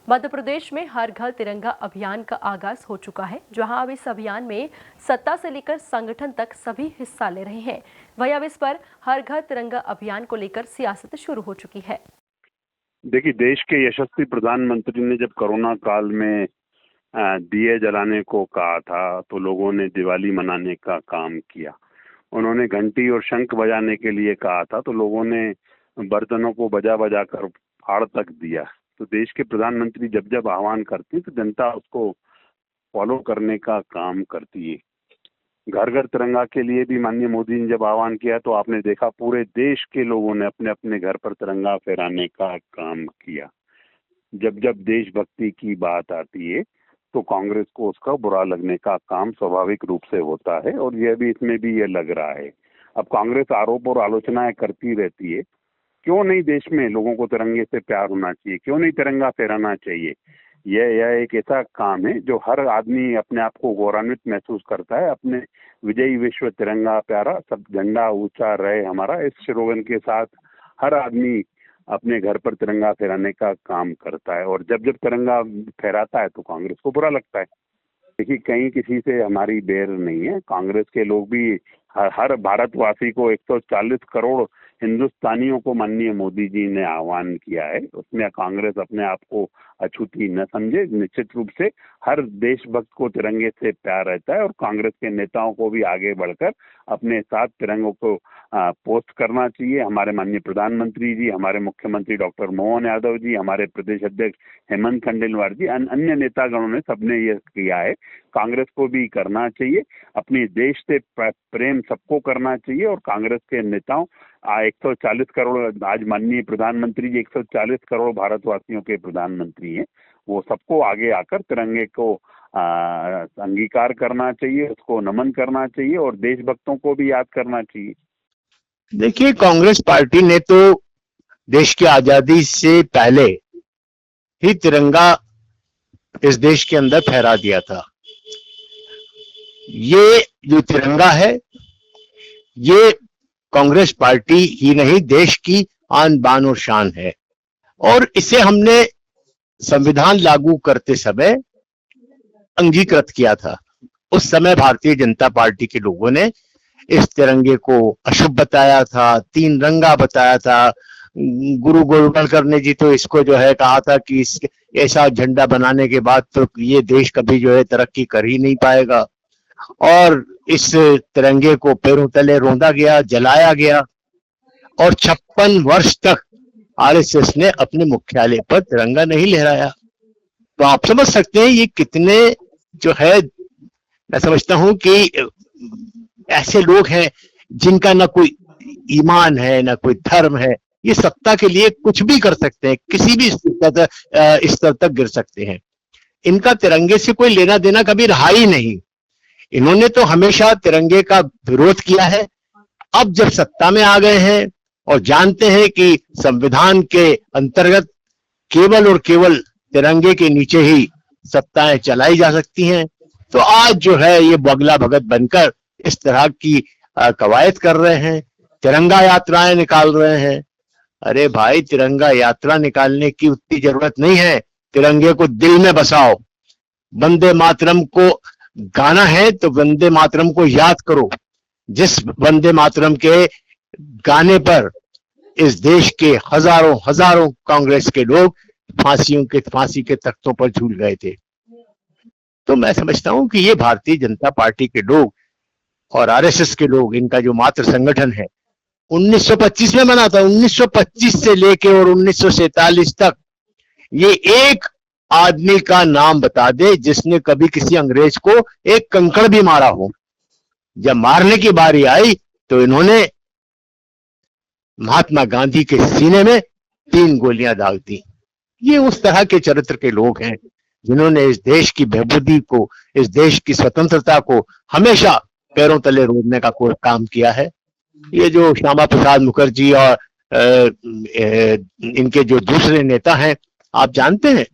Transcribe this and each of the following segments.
मध्य प्रदेश में हर घर तिरंगा अभियान का आगाज हो चुका है, जहां अब इस अभियान में सत्ता से लेकर संगठन तक सभी हिस्सा ले रहे हैं। वहीं अब इस पर हर घर तिरंगा अभियान को लेकर सियासत शुरू हो चुकी है। देखिए, देश के यशस्वी प्रधानमंत्री ने जब कोरोना काल में दिए जलाने को कहा था, तो लोगों ने दिवाली मनाने का काम किया। उन्होंने घंटी और शंख बजाने के लिए कहा था, तो लोगों ने बर्तनों को बजा बजा कर फाड़ तक दिया। तो देश के प्रधानमंत्री जब जब आह्वान करती, तो जनता उसको फॉलो करने का काम करती है। घर घर तिरंगा के लिए भी माननीय मोदी ने जब आह्वान किया, तो आपने देखा पूरे देश के लोगों ने अपने अपने घर पर तिरंगा फहराने का काम किया। जब जब देशभक्ति की बात आती है, तो कांग्रेस को उसका बुरा लगने का काम स्वाभाविक रूप से होता है, और यह भी इसमें भी ये लग रहा है। अब कांग्रेस आरोप और आलोचनाएं करती रहती है, क्यों नहीं देश में लोगों को तिरंगे से प्यार होना चाहिए, क्यों नहीं तिरंगा फहराना चाहिए। यह एक ऐसा काम है जो हर आदमी अपने आप को गौरवान्वित महसूस करता है। अपने विजयी विश्व तिरंगा प्यारा, सब झंडा ऊंचा रहे हमारा, इस स्लोगन के साथ हर आदमी अपने घर पर तिरंगा फहराने का काम करता है। और जब जब तिरंगा फहराता है, तो कांग्रेस को बुरा लगता है। देखिए, कहीं किसी से हमारी बैर नहीं है। कांग्रेस के लोग भी हर भारतवासी को 140 करोड़ हिंदुस्तानियों को माननीय मोदी जी ने आह्वान किया है, उसमें कांग्रेस अपने आप को अछूती न समझे। निश्चित रूप से हर देशभक्त को तिरंगे से प्यार रहता है, और कांग्रेस के नेताओं को भी आगे बढ़कर अपने साथ तिरंगों को पोस्ट करना चाहिए। हमारे माननीय प्रधानमंत्री जी, हमारे मुख्यमंत्री डॉक्टर मोहन यादव जी, हमारे प्रदेश अध्यक्ष हेमंत खंडेलवाल जी, अन्य नेतागणों ने सबने ये किया है। कांग्रेस को भी करना चाहिए। अपने देश से प्रेम सबको करना चाहिए, और कांग्रेस के नेताओं 140 करोड़, आज माननीय प्रधानमंत्री जी 140 करोड़ भारतवासियों के प्रधानमंत्री हैं, वो सबको आगे आकर तिरंगे को अंगीकार करना चाहिए, उसको नमन करना चाहिए, और देशभक्तों को भी याद करना चाहिए। देखिए, कांग्रेस पार्टी ने तो देश की आजादी से पहले ही तिरंगा इस देश के अंदर फहरा दिया था। ये जो तिरंगा है, ये कांग्रेस पार्टी ही नहीं, देश की आन बान और शान है। और इसे हमने संविधान लागू करते समय अंगीकृत किया था। उस समय भारतीय जनता पार्टी के लोगों ने इस तिरंगे को अशुभ बताया था, तीन रंगा बताया था। गुरु गोलवलकर ने जी तो इसको जो है कहा था कि इस ऐसा झंडा बनाने के बाद तो ये देश कभी जो है तरक्की कर ही नहीं पाएगा। और इस तिरंगे को पैरों तले रौंदा गया, जलाया गया, और 56 वर्ष तक आरएसएस ने अपने मुख्यालय पर तिरंगा नहीं लहराया। तो आप समझ सकते हैं ये कितने जो है, मैं समझता हूं कि ऐसे लोग हैं जिनका ना कोई ईमान है, ना कोई धर्म है। ये सत्ता के लिए कुछ भी कर सकते हैं, किसी भी स्तर तक गिर सकते हैं। इनका तिरंगे से कोई लेना देना कभी रहा ही नहीं। इन्होंने तो हमेशा तिरंगे का विरोध किया है। अब जब सत्ता में आ गए हैं और जानते हैं कि संविधान के अंतर्गत केवल और केवल तिरंगे के नीचे ही सत्ताएं चलाई जा सकती हैं, तो आज जो है ये बगला भगत बनकर इस तरह की कवायद कर रहे हैं, तिरंगा यात्राएं निकाल रहे हैं। अरे भाई, तिरंगा यात्रा निकालने की उतनी जरूरत नहीं है। तिरंगे को दिल में बसाओ। वंदे मातरम को गाना है तो वंदे मातरम को याद करो। जिस वंदे मातरम के गाने पर इस देश के हजारों हजारों कांग्रेस के लोग फांसी के तख्तों पर झूल गए थे। तो मैं समझता हूं कि ये भारतीय जनता पार्टी के लोग और आरएसएस के लोग, इनका जो मातृ संगठन है, 1925 में बना था। 1925 से लेके और 1947 तक ये एक आदमी का नाम बता दे जिसने कभी किसी अंग्रेज को एक कंकड़ भी मारा हो। जब मारने की बारी आई तो इन्होंने महात्मा गांधी के सीने में 3 गोलियां दाग दी। ये उस तरह के चरित्र के लोग हैं जिन्होंने इस देश की बहबूदी को, इस देश की स्वतंत्रता को हमेशा पैरों तले रोकने का कोई काम किया है। ये जो श्यामा प्रसाद मुखर्जी और इनके जो दूसरे नेता हैं, आप जानते हैं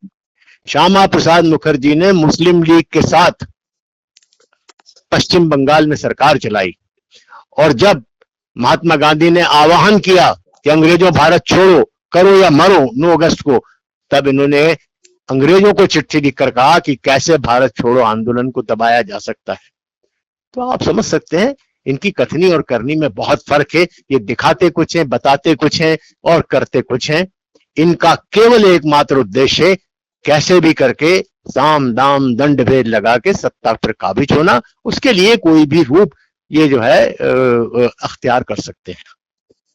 श्यामा प्रसाद मुखर्जी ने मुस्लिम लीग के साथ पश्चिम बंगाल में सरकार चलाई, और जब महात्मा गांधी ने आह्वान किया कि अंग्रेजों भारत छोड़ो, करो या मरो 9 अगस्त को, तब इन्होंने अंग्रेजों को चिट्ठी लिखकर कहा कि कैसे भारत छोड़ो आंदोलन को दबाया जा सकता है। तो आप समझ सकते हैं इनकी कथनी और करनी में बहुत फर्क है। ये दिखाते कुछ हैं, बताते कुछ हैं और करते कुछ हैं। इनका केवल एकमात्र उद्देश्य कैसे भी करके साम दाम दंड भेद लगा के सत्ता पर काबिज होना। उसके लिए कोई भी रूप ये जो है अख्तियार कर सकते हैं।